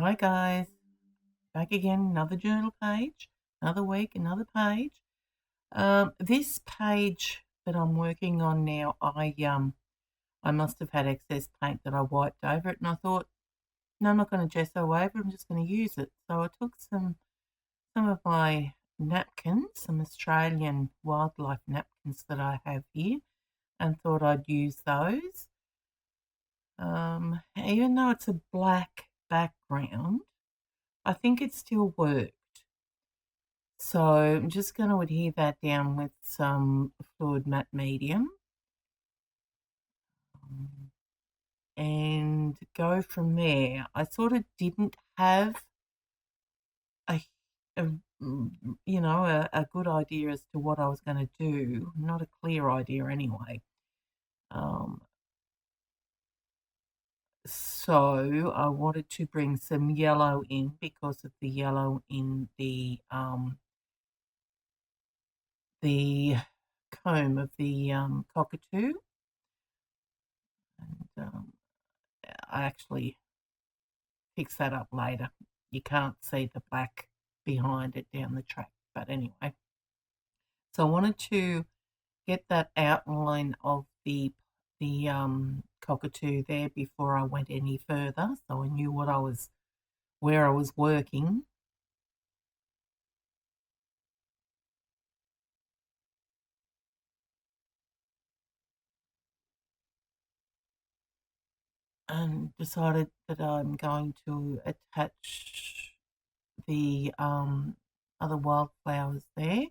Hi guys, back again, another journal page, another week, another page. This page that I'm working on now, I must have had excess paint that I wiped over it, and I thought, no, I'm not going to gesso over it, I'm just going to use it. So I took some of my napkins, some Australian wildlife napkins that I have here, and thought I'd use those. Even though it's a black background, I think it still worked. So I'm just going to adhere that down with some fluid matte medium and go from there. I sort of didn't have a, a a good idea as to what I was going to do, not a clear idea anyway. So I wanted to bring some yellow in because of the yellow in the comb of the cockatoo. And I actually fix that up later. You can't see the black behind it down the track, but anyway. So I wanted to get that outline of the cockatoo there before I went any further, so I knew where I was working. And decided that I'm going to attach the other wildflowers there.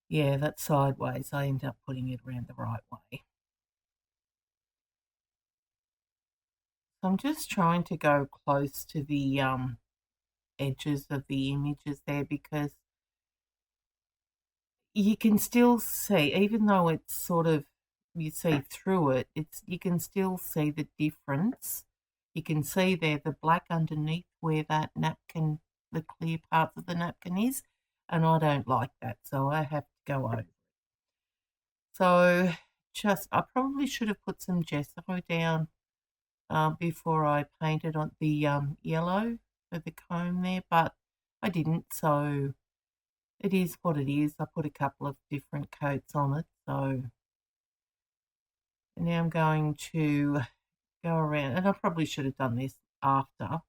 Yeah, that's sideways. I ended up putting it around the right way. So I'm just trying to go close to the edges of the images there because you can still see, even though it's sort of, you see through it, you can still see the difference. You can see there the black underneath where that napkin, the clear parts of the napkin is, and I don't like that, so I have to go over. So I probably should have put some gesso down before I painted on the yellow for the comb there, but I didn't, so it is what it is. I put a couple of different coats on it, so now I'm going to go around, and I probably should have done this after,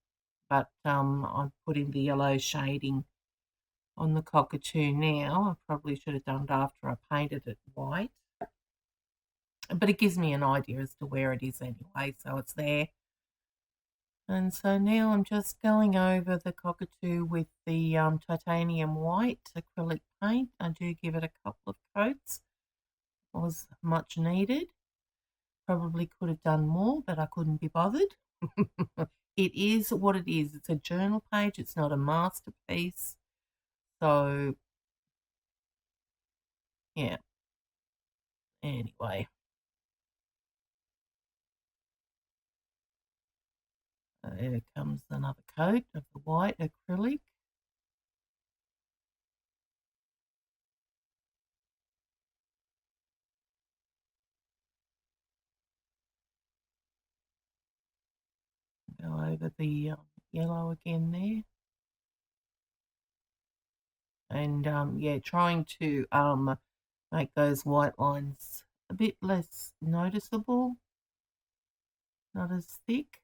but I'm putting the yellow shading on the cockatoo now. I probably should have done it after I painted it white, but it gives me an idea as to where it is anyway, so it's there. And so now I'm just going over the cockatoo with the titanium white acrylic paint. I do give it a couple of coats. It was much needed. Probably could have done more, but I couldn't be bothered. It is what it is. It's a journal page. It's not a masterpiece. So, yeah. Anyway. There comes another coat of the white acrylic. Go over the yellow again there. And yeah, trying to make those white lines a bit less noticeable, not as thick.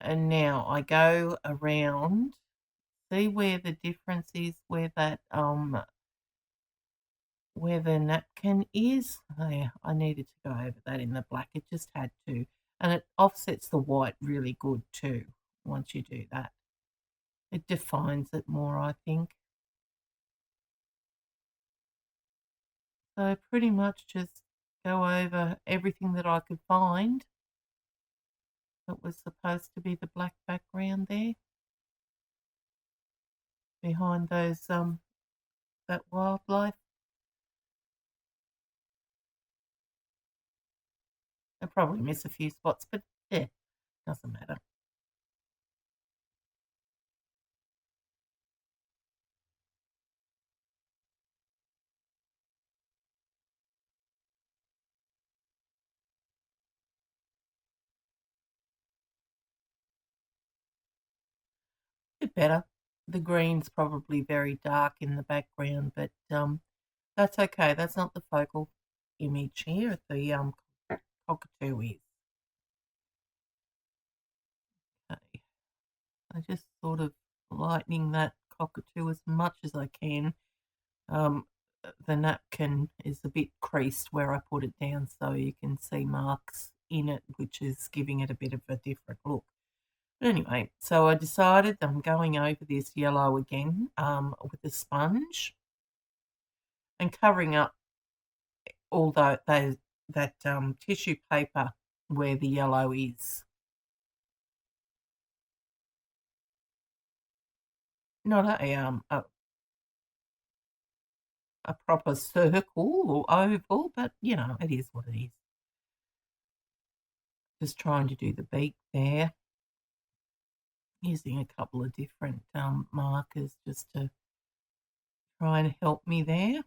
And now I go around, see where the difference is, where the napkin is. Oh, yeah, I needed to go over that in the black. It just had to. And it offsets the white really good too, once you do that. It defines it more, I think. So pretty much just go over everything that I could find that was supposed to be the black background there behind those that wildlife. I probably miss a few spots, but yeah, doesn't matter. better. The green's probably very dark in the background, but that's okay. That's not the focal image here. The cockatoo is. Okay. I just sort of lightening that cockatoo as much as I can. Um, the napkin is a bit creased where I put it down, so you can see marks in it, which is giving it a bit of a different look. But anyway, so I decided I'm going over this yellow again with a sponge and covering up all that tissue paper where the yellow is. Not a proper circle or oval, but you know, it is what it is. Just trying to do the beak there, using a couple of different markers just to try and help me there.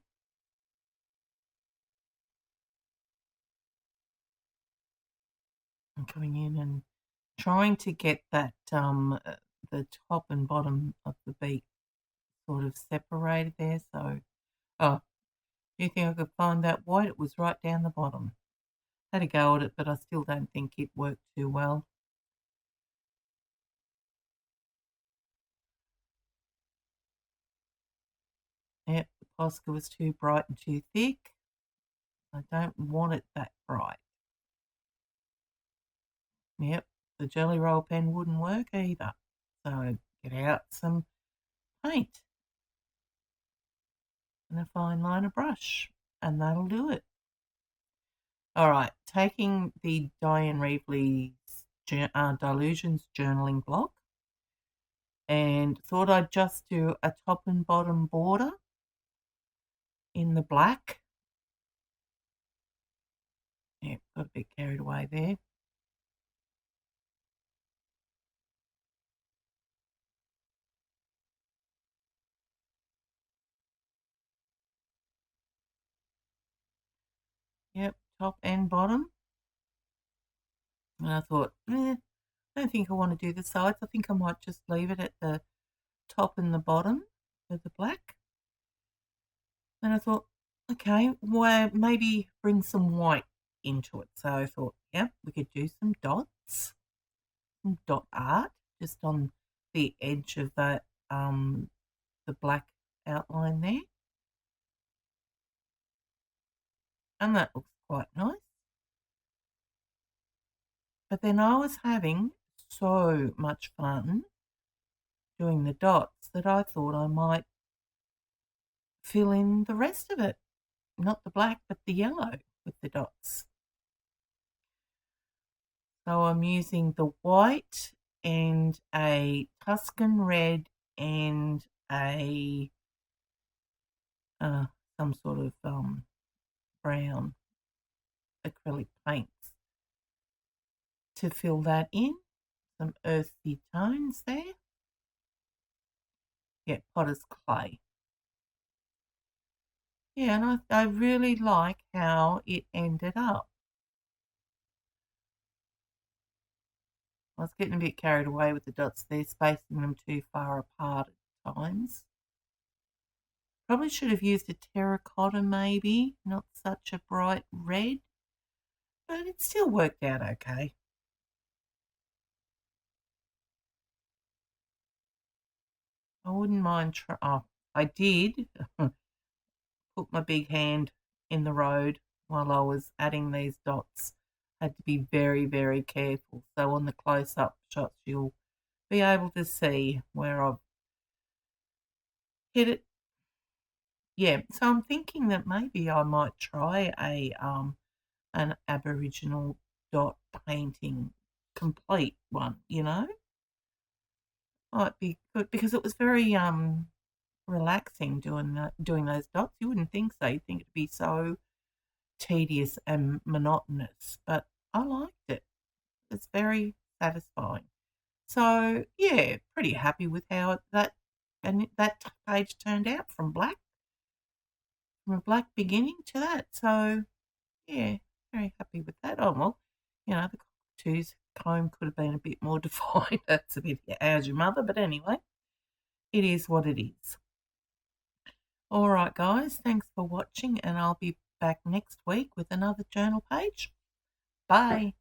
I'm coming in and trying to get that the top and bottom of the beak sort of separated there. So, oh, you think I could find that white? It was right down the bottom. Had a go at it, but I still don't think it worked too well. Yep, the Posca was too bright and too thick. I don't want it that bright. Yep, the Jelly Roll pen wouldn't work either. So get out some paint and a fine liner brush, and that'll do it. All right, taking the Dyan Reeveley's Dylusions journaling block, and thought I'd just do a top and bottom border in the black. Yeah, got a bit carried away there. Yep, top and bottom. And I thought, I don't think I want to do the sides. I think I might just leave it at the top and the bottom for the black. And I thought, okay, well, maybe bring some white into it. So I thought, yeah, we could do some dots, some dot art just on the edge of that the black outline there. And that looks quite nice. But then I was having so much fun doing the dots that I thought I might fill in the rest of it. Not the black, but the yellow with the dots. So I'm using the white and a Tuscan red and a some sort of brown acrylic paints to fill that in. Some earthy tones there. Yeah, potter's clay. Yeah, and I really like how it ended up. I was getting a bit carried away with the dots there, spacing them too far apart at times. Probably should have used a terracotta maybe, not such a bright red, but it still worked out okay. I wouldn't mind I did put my big hand in the road while I was adding these dots. Had to be very, very careful. So on the close-up shots, you'll be able to see where I've hit it. Yeah, so I'm thinking that maybe I might try an Aboriginal dot painting complete one, you know? Might be good because it was very relaxing doing those dots. You wouldn't think so. You'd think it'd be so tedious and monotonous, but I liked it. It's very satisfying. So yeah, pretty happy with how that page turned out from a black beginning to that. So yeah, very happy with that. Oh well, you know, the cockatoo's comb could have been a bit more defined. That's a bit how's your mother, but anyway. it is what it is. All right, guys, thanks for watching, and I'll be back next week with another journal page. Bye.